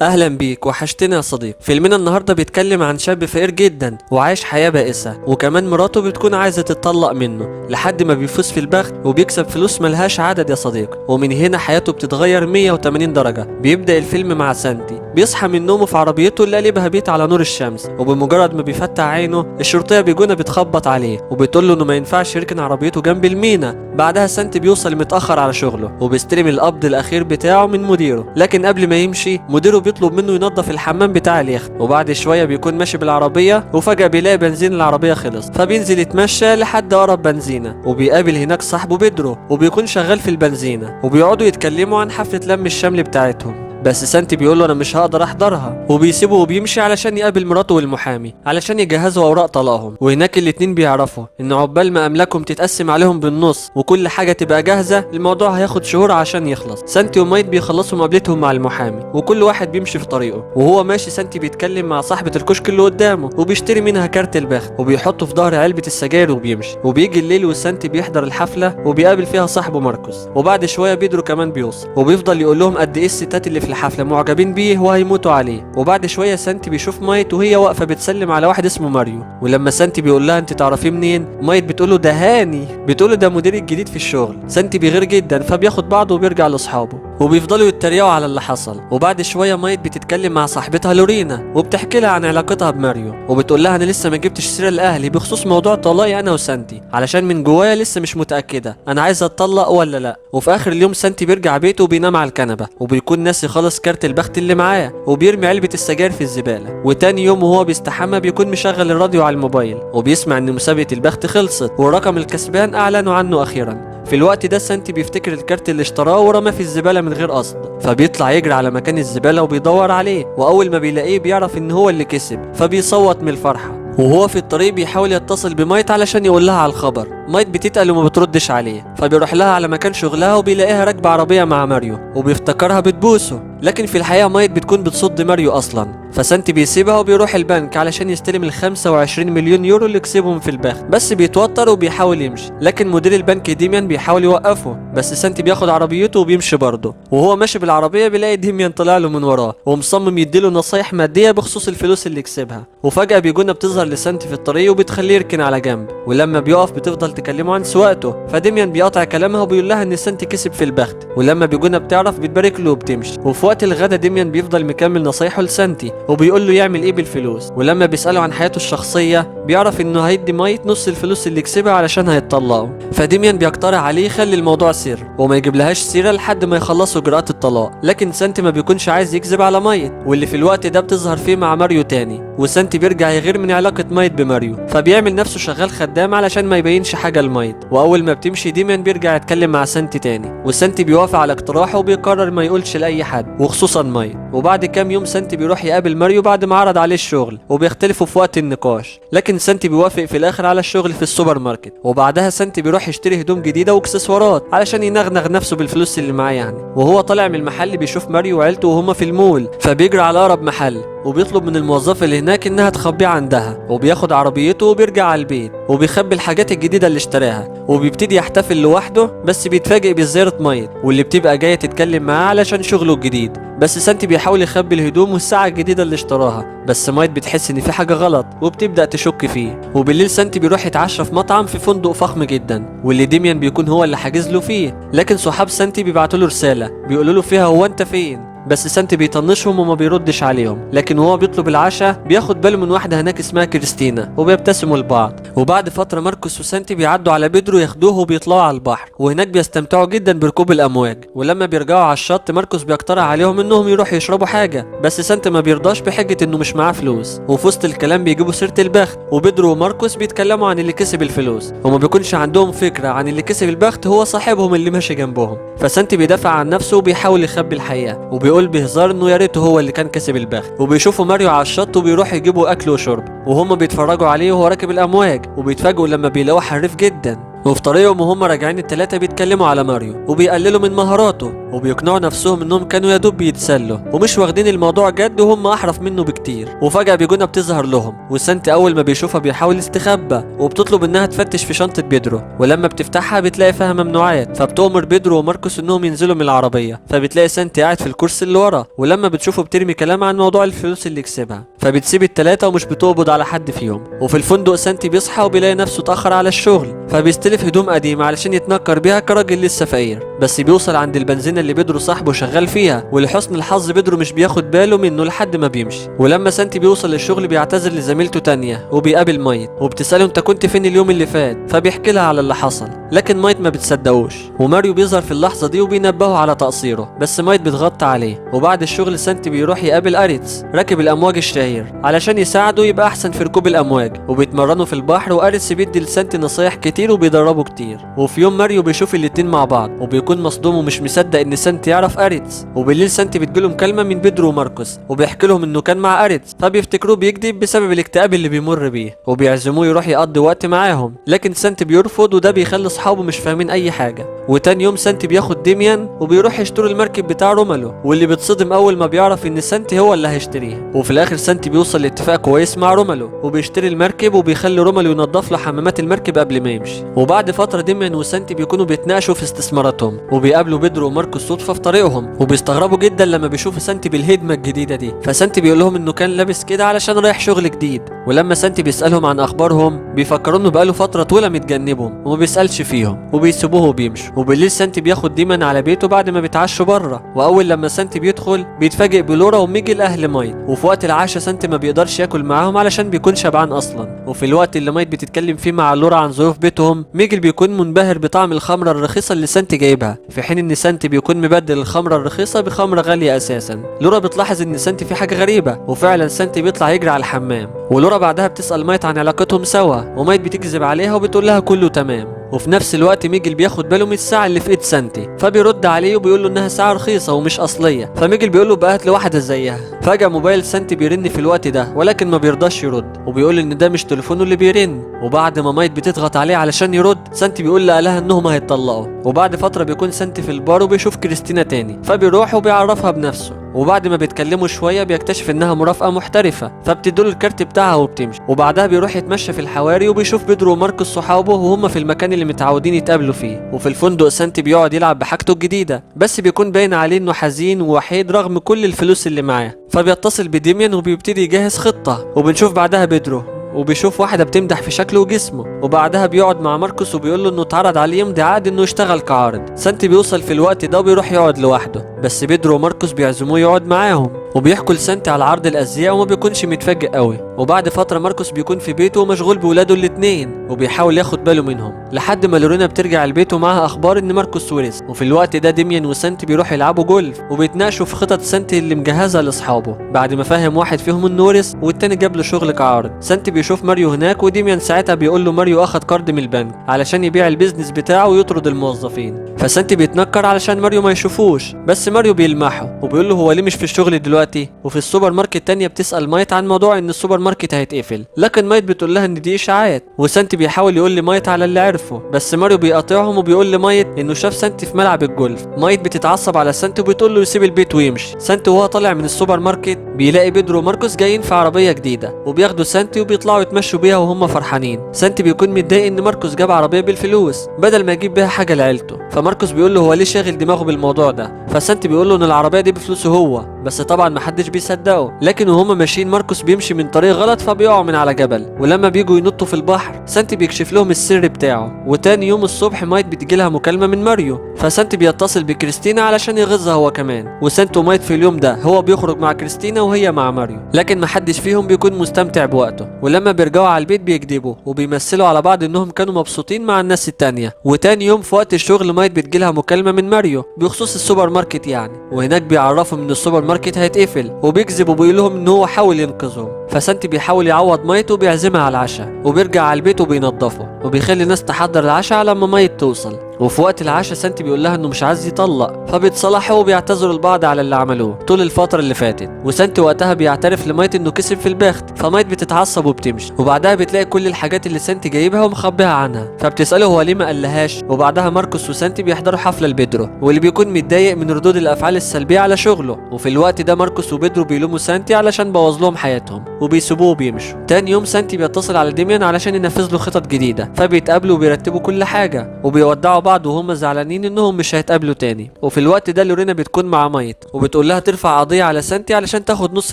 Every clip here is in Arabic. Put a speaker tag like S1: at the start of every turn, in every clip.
S1: اهلا بيك، وحشتنا يا صديق. فيلمنا النهارده بيتكلم عن شاب فقير جدا وعايش حياة بائسة، وكمان مراته بتكون عايزة تتطلق منه لحد ما بيفوز في البخت وبيكسب فلوس ملهاش عدد يا صديق. ومن هنا حياته بتتغير 180 درجة. بيبدأ الفيلم مع سانتي بيصحى من نومه في عربيته اللي قلبها بيت على نور الشمس، وبمجرد ما بيفتح عينه الشرطية بيجونا بتخبط عليه وبتقول له انه ما ينفعش يركن عربيته جنب المينا. بعدها سانتي بيوصل متأخر على شغله وبيستلم القبض الأخير بتاعه من مديره، لكن قبل ما يمشي مديره بيطلب منه ينظف الحمام بتاع اليخت. وبعد شوية بيكون ماشي بالعربية وفجأة بيلاقي بنزين العربية خلص، فبينزل يتمشى لحد أقرب بنزينة وبيقابل هناك صاحبه بيدرو وبيكون شغال في البنزينة، وبيقعدوا يتكلموا عن حفلة لم الشمل بتاعتهم. بس سانتي بيقول له انا مش هقدر احضرها، وبيسيبه وبيمشي علشان يقابل مراته والمحامي علشان يجهزوا اوراق طلاقهم. وهناك الاتنين بيعرفوا ان عقبال ما املاكهم تتقسم عليهم بالنص وكل حاجه تبقى جاهزه الموضوع هياخد شهور عشان يخلص. سانتي ومايت بيخلصوا مقابلتهم مع المحامي وكل واحد بيمشي في طريقه. وهو ماشي سانتي بيتكلم مع صاحبه الكشك اللي قدامه وبيشتري منها كارت البخت وبيحطه في ظهر علبه السجاير وبيمشي. وبيجي الليل وسانتي بيحضر الحفله وبيقابل فيها صاحبه ماركوس. وبعد شويه بيدرو كمان بيوصل وبيفضل يقول لهم قد ايه الستات اللي في الحفله معجبين بيه وهيموتوا عليه. وبعد شويه سانتي بيشوف مايت وهي واقفه بتسلم على واحد اسمه ماريو، ولما سانتي بيقول لها انت تعرفيه منين، مايت بتقول له ده هاني، بتقول له ده مدير الجديد في الشغل. سانتي بيغير جدا فبياخد بعضه وبيرجع لاصحابه وبيفضلوا يتريقوا على اللي حصل. وبعد شويه مايت بتتكلم مع صاحبتها لورينا وبتحكي لها عن علاقتها بماريو، وبتقول لها انا لسه ما جبتش سيره لاهلي بخصوص موضوع طلاقي انا وسانتي علشان من جوايا لسه مش متاكده انا عايزه اتطلق ولا لا. وفي اخر اليوم سانتي بيرجع بيته وبينام على الكنبه وبيكون ناسي خالص كارت البخت اللي معاه وبيرمي علبه السجاير في الزباله. وتاني يوم وهو بيستحمى بيكون مشغل الراديو على الموبايل وبيسمع ان مسابقه البخت خلصت والرقم الكسبان اعلنوا عنه اخيرا. في الوقت ده سانتي بيفتكر الكارت اللي اشتراه ورماه في الزباله من غير قصد، فبيطلع يجري على مكان الزباله وبيدور عليه، واول ما بيلاقيه بيعرف ان هو اللي كسب فبيصوت من الفرحه. وهو في الطريق بيحاول يتصل بمايت علشان يقول لها على الخبر. مايت بتتقل وما بتردش عليه، فبيروح لها على مكان شغلها وبيلاقيها راكبه عربيه مع ماريو وبيفتكرها بتبوسه، لكن في الحقيقه مايت بتكون بتصد ماريو اصلا. فسانتي بيسيبها وبيروح البنك علشان يستلم ال 25 مليون يورو اللي كسبهم في البخت، بس بيتوتر وبيحاول يمشي، لكن مدير البنك ديميان بيحاول يوقفه، بس سانتي بياخد عربيته وبيمشي برضه. وهو ماشي بالعربيه بيلاقي ديميان طلع له من وراه ومصمم يديله نصايح ماديه بخصوص الفلوس اللي كسبها. وفجاه بيجونا بتظهر لسانتي في الطريق وبتخليه يركن على جنب، ولما بيقف بتفضل تكلمه عن سواقته، فديميان بيقطع كلامها وبيقول لها ان سانتي كسب في البخت. ولما بيجونا بتعرف بتبارك له وبتمشي. وفي وقت الغدا ديميان بيفضل مكمل نصايحه لسانتي وبيقول له يعمل ايه بالفلوس. ولما بيساله عن حياته الشخصيه بيعرف انه هيدي مايت نص الفلوس اللي كسبها علشان هيتطلقوا. فديميان بيقترح عليه يخلي الموضوع سر وما يجيب لهاش سيره لحد ما يخلصوا اجراءات الطلاق، لكن سانتي ما بيكونش عايز يكذب على مايت، واللي في الوقت ده بتظهر فيه مع ماريو تاني. وسانتي بيرجع يغير من علاقه مايت بماريو، فبيعمل نفسه شغال خدام علشان ما يبينش حاجه لمايت. واول ما بتمشي ديميان بيرجع يتكلم مع سانتي تاني، وسانتي بيوافق على اقتراحه وبيقرر ما يقولش لاي حد وخصوصا مايت. وبعد كام يوم سانتي بيروح يقابل ماريو بعد ما عرض عليه الشغل، وبيختلفوا في وقت النقاش، لكن سانتي بيوافق في الاخر على الشغل في السوبر ماركت. وبعدها سانتي بيروح يشتري هدوم جديده واكسسوارات علشان ينغنغ نفسه بالفلوس اللي معاه يعني. وهو طالع من المحل بيشوف ماريو وعيلته وهما في المول، فبيجري على اقرب محل وبيطلب من الموظفه اللي هناك انها تخبيه عندها، وبياخد عربيته وبيرجع على البيت وبيخبي الحاجات الجديده اللي اشتراها وبيبتدي يحتفل لوحده، بس بيتفاجئ بزياره مايت واللي بتبقى جايه تتكلم معاه علشان شغله الجديد. بس سانتي بيحاول يخبي الهدوم والساعه الجديده اللي اشتراها، بس مايت بتحس ان في حاجه غلط وبتبدا تشك فيه. وبالليل سانتي بيروح يتعشى في مطعم في فندق فخم جدا واللي ديميان بيكون هو اللي حاجز له فيه، لكن صحاب سانتي بيبعتوا له رساله بيقولوا له فيها هو انت فين، بس سانتي بيطنشهم وما بيردش عليهم. لكن وهو بيطلب العشاء بياخد باله من واحده هناك اسمها كريستينا وبيبتسموا لبعض. وبعد فتره ماركوس وسانتي بيعدوا على بيدرو ياخدوه وبيطلعوا على البحر، وهناك بيستمتعوا جدا بركوب الامواج. ولما بيرجعوا على الشط ماركوس بيقترح عليهم انهم يروحوا يشربوا حاجه، بس سانتي ما بيرضاش بحجه انه مش معاه فلوس. وفي وسط الكلام بيجيبوا سيره البخت، وبيدرو وماركوس بيتكلموا عن اللي كسب الفلوس وما بيكونش عندهم فكره عن اللي كسب البخت هو صاحبهم اللي ماشي جنبهم. فسانتي بيدافع عن نفسه وبيحاول يخبي الحقيقه، وبيقول بهزار انه يا ريته هو اللي كان كسب البخت. وبيشوفوا ماريو على الشط وبيروح يجيبوا اكل وشرب وهم بيتفرجوا عليه وهو راكب الامواج، وبيتفاجئوا لما بيلاقوه حريف جدا وفي طريقهم وهم راجعين التلاتة بيتكلموا على ماريو وبيقللوا من مهاراته وبيقنعوا نفسهم انهم كانوا يا دوب بيتسلوا ومش واخدين الموضوع جد وهم احرف منه بكتير. وفجأة بيجونا بتظهر لهم وسانتي اول ما بيشوفها بيحاول يستخبى وبتطلب انها تفتش في شنطة بيدرو، ولما بتفتحها بتلاقي فيها ممنوعات، فبتؤمر بيدرو وماركوس انهم ينزلوا من العربية، فبتلاقي سانتي قاعد في الكرسي اللي ورا، ولما بتشوفه بترمي كلام عن موضوع الفلوس اللي كسبها، فبتسيب التلاتة ومش بتقبض على حد فيهم. وفي الفندق سانتي بيصحى وبيلاقي نفسه اتأخر على الشغل، فبيستلف هدوم قديمة علشان يتنكر بيها كراجل لسه فقير، بس بيوصل عند البنزينة اللي بيدرو صاحبه شغال فيها، ولحسن الحظ بيدرو مش بياخد باله منه لحد ما بيمشي. ولما سانتي بيوصل للشغل بيعتذر لزميلته تانية وبيقابل مايت وبتسأله انت كنت فين اليوم اللي فات، فبيحكي لها على اللي حصل، لكن مايت ما بتصدقوش. وماريو بيظهر في اللحظة دي وبينبهه على تقصيره، بس مايت بتغطي عليه. وبعد الشغل سانتي بيروح يقابل أريتس راكب الأمواج الشهير علشان يساعده يبقى أحسن في ركوب الأمواج، وبيتمرنوا في البحر، وأريتس بيدي لسانتي نصايح كتير وبيدربه كتير. وفي يوم ماريو بيشوف الاتنين مع بعض وبيكون مصدوم ومش مصدق ان سانتي يعرف أريتس. وبالليل سانتي بتجيله مكالمة من بيدرو وماركوس وبيحكي لهم انه كان مع أريتس، فبيفتكروه بيكذب بسبب الاكتئاب اللي بيمر بيه، وبيعزموه يروح يقضي وقت معاهم، لكن سانتي بيرفض وده بيخلي اصحابه مش فاهمين اي حاجة. وتاني يوم سانتي بياخد ديميان وبيروح يشتري المركب بتاع رومالو، واللي بيتصدم اول ما بيعرف ان سانتي هو اللي هيشتريه. وفي الاخر سانتي بيوصل لاتفاق كويس مع رومالو وبيشتري المركب وبيخلي رومالو ينظف له حمامات المركب قبل ما يمشي. وبعد فترة ديميان وسانتي بيكونوا بيتناقشوا في استثماراتهم، وبيقابلوا بيدرو وماركوس صدفة في طريقهم، وبيستغربوا جدا لما بيشوفوا سانتي بالهدمة الجديدة دي، فسانتي بيقول لهم انه كان لابس كده علشان رايح شغل جديد. ولما سانتي بيسألهم عن اخبارهم بيفكروا انه بقاله فترة طويلة متجنبهم وما بيسألش فيهم وبيسيبوه وبيمشوا. وبالليل سانتي بياخد ديمن على بيته بعد ما بيتعشوا بره، واول لما سانتي بيدخل بيتفاجئ بلورا وميجل اهل مايت، وفي وقت العشاء سانتي ما بيقدرش ياكل معاهم علشان بيكون شبعان اصلا. وفي الوقت اللي مايت بتتكلم فيه مع لورا عن ظروف بيتهم، ميجل بيكون منبهر بطعم الخمرة الرخيصة اللي سانتي جايبها، في حين ان سانتي بيكون مبدل الخمرة الرخيصة بخمرة غالية اساسا. لورا بتلاحظ ان سانتي في حاجة غريبة، وفعلا سانتي بيطلع يجري على الحمام، ولورا بعدها بتسأل مايت عن علاقتهم سوا، ومايت بتكذب عليها وبتقول لها كله تمام. وفي نفس الوقت ميجل بياخد باله من الساعة اللي في ايد سانتي، فبيرد عليه وبيقول له انها ساعة رخيصة ومش اصلية، فميجل بيقول له بقى هات لي واحدة زيها. فجأة موبايل سانتي بيرن في الوقت ده، ولكن ما بيرضاش يرد وبيقول ان ده مش تليفونه اللي بيرن. وبعد ما مايت بتضغط عليه علشان يرد، سانتي بيقول لها انهم هيتطلقوا. وبعد فترة بيكون سانتي في البار وبيشوف كريستينا تاني، فبيروح وبيعرفها بنفسه، وبعد ما بيتكلموا شويه بيكتشف انها مرافقه محترفه، فبتديله الكارت بتاعها وبتمشي. وبعدها بيروح يتمشى في الحواري وبيشوف بيدرو وماركوس صحابه وهم في المكان اللي متعودين يتقابلوا فيه. وفي الفندق سانتي بيقعد يلعب بحاجته الجديده، بس بيكون باين عليه انه حزين ووحيد رغم كل الفلوس اللي معاه، فبيتصل بديميان وبيبتدي يجهز خطه. وبنشوف بعدها بيدرو وبيشوف واحدة بتمدح في شكله وجسمه، وبعدها بيقعد مع ماركوس وبيقول له انه اتعرض عليه يمضي عقد انه يشتغل كعارض. سانتي بيوصل في الوقت ده وبيروح يقعد لوحده، بس بيدرو وماركوس بيعزموه يقعد معاهم، وبيحكوا لسانتي على عرض الازياء وما بيكونش متفاجئ قوي. وبعد فترة ماركوس بيكون في بيته ومشغول بولاده الاتنين وبيحاول ياخد باله منهم، لحد ما لورينا بترجع البيت ومعاها اخبار ان ماركوس ورث. وفي الوقت ده ديميان وسانتي بيروحوا يلعبوا جولف وبيتناقشوا في خطط سانتي اللي مجهزها لاصحابه، بعد ما فهم واحد فيهم انه ورث والتاني جاب له شغل كعارض. سانتي بيشوف ماريو هناك، وديميان ساعتها بيقول له ماريو اخد قرض من البنك علشان يبيع البيزنس بتاعه ويطرد الموظفين، فسانتي بيتنكر علشان ماريو ما يشوفوش، بس ماريو بيلمحه وبيقول له هو ليه مش في الشغل دلوقتي. وفي السوبر ماركت تانية بتسأل مايت عن موضوع ان السوبر ماركت هيتقفل، لكن مايت بتقول لها ان دي اشاعات، وسانتي بيحاول يقول لمايت على اللي عرفه، بس ماريو بيقاطعهم وبيقول لمايت انه شاف سانتي في ملعب الجولف. مايت بتتعصب على سانتي وبتقول له يسيب البيت ويمشي. سانتي وهو طالع من السوبر ماركت بيلاقي بيدرو وماركوس جايين في عربية جديدة وبياخدوا سانتي وبيطلعوا يتمشوا بيها وهم فرحانين. سانتي بيكون متضايق ان ماركوس جاب عربية بالفلوس بدل ما يجيب بيها حاجة لعيلته، فماركوس بيقول له هو ليه شاغل دماغه بالموضوع ده، فسانتي بيقول له ان العربية دي بفلوسه هو، بس طبعا محدش بيصدقه. لكن وهم ماشيين ماركوس بيمشي من طريق غلط فبيقعوا من على جبل، ولما بيجوا ينطوا في البحر سانتي بيكشف لهم السر بتاعه. وتاني يوم الصبح مايت بتجيلها مكالمة من ماريو، فسانتي بيتصل بكريستينا علشان يغيظها هو كمان، وسانتي ومايت في اليوم ده هو بيخرج مع كريستينا وهي مع ماريو، لكن محدش فيهم بيكون مستمتع بوقته. ولما بيرجعوا على البيت بيكذبوا وبيمثلوا على بعض انهم كانوا مبسوطين مع الناس التانية. وتاني يوم في وقت الشغل مايت بتجيلها مكالمة من ماريو بخصوص السوبر ماركت يعني، وهناك بيعرفهم ان السوبر ماركت هيتقفل، وبيكذب وبيقول لهم ان هو حاول ينقذهم. فسانتي بيحاول يعوض مايت وبيعزمها على العشاء، وبيرجع على البيت وبينضفه وبيخلي الناس تحضر العشاء لما مايت توصل. وفي وقت العشاء سانتي بيقول لها انه مش عايز يطلق، فبيتصالحوا وبيعتذروا لبعض على اللي عملوه طول الفتره اللي فاتت. وسانتي وقتها بيعترف لمايت انه كسب في البخت، فمايت بتتعصب وبتمشي. وبعدها بتلاقي كل الحاجات اللي سانتي جايبها ومخبيها عنها، فبتساله هو ليه ما قالهاش. وبعدها ماركوس وسانتي بيحضروا حفله لبيدرو، واللي بيكون متضايق من ردود الافعال السلبيه على شغله. وفي الوقت ده ماركوس وبيدرو بيلوموا سانتي علشان بوظ لهم حياتهم وبيسيبوه وبيمشوا. تاني يوم سانتي بيتصل على ديميان علشان ينفذ له خطط جديده، فبيتقابلوا وبيرتبوا كل حاجه وبيودعوا بعض وهم زعلانين انهم مش هيتقابلوا تاني. وفي الوقت ده لورينا بتكون مع مايت وبتقول لها ترفع قضيه على سانتي علشان تاخد نص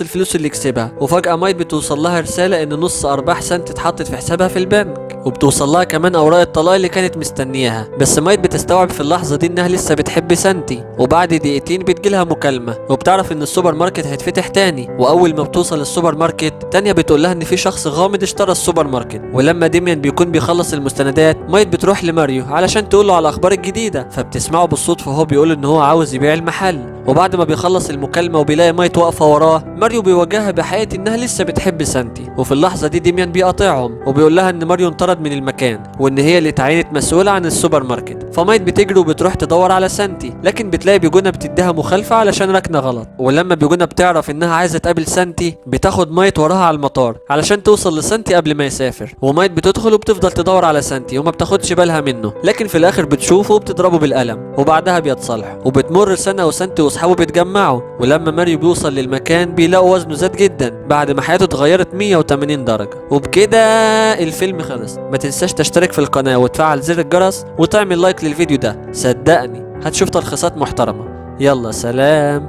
S1: الفلوس اللي كسبها. وفجاه مايت بتوصل لها رساله ان نص ارباح سانتي اتحطت في حسابها في البنك، وبتوصل لها كمان اوراق الطلاق اللي كانت مستنياها. بس مايت بتستوعب في اللحظه دي انها لسه بتحب سانتي. وبعد دقيقتين بتجيلها مكالمه وبتعرف ان السوبر ماركت هيتفتح تاني. واول ما بتوصل السوبر ماركت تانية بتقول لها ان في شخص غامض اشترى السوبر ماركت. ولما ديميان بيكون بيخلص المستندات مايت بتروح لماريو علشان تقول له على الاخبار الجديده، فبتسمعه بالصدفه وهو بيقول ان هو عاوز يبيع المحل. وبعد ما بيخلص المكالمه وبيلاقي مايت واقفه وراه، ماريو بيواجهها بحقيقه انها لسه بتحب سانتي. وفي اللحظه دي ديميان بيقاطعهم وبيقول لها ان ماريو انطرد من المكان وان هي اللي اتعينت مسؤوله عن السوبر ماركت. فمايت بتجري وبتروح تدور على سانتي، لكن بتلاقي بيجونا بتديها مخالفه علشان راكنه غلط. ولما بيجونا بتعرف انها عايزه تقابل سانتي بتاخد مايت وراها على المطار علشان توصل لسانتي قبل ما يسافر. ومايت بتدخل وبتفضل تدور على سانتي وما بتاخدش بالها منه، لكن في الاخر بتشوفه وبتضربه بالقلم. وبعدها بيتصالحوا وبتمر سنه وسانتي واصحابه بيتجمعوا. ولما ماريو بيوصل للمكان بيلاقوا وزنه زاد جدا بعد ما حياته اتغيرت 180 درجه. وبكده الفيلم خلص. ما تنساش تشترك في القناه وتفعل زر الجرس وتعمل لايك للفيديو ده، صدقني هتشوف تلخيصات محترمه. يلا سلام.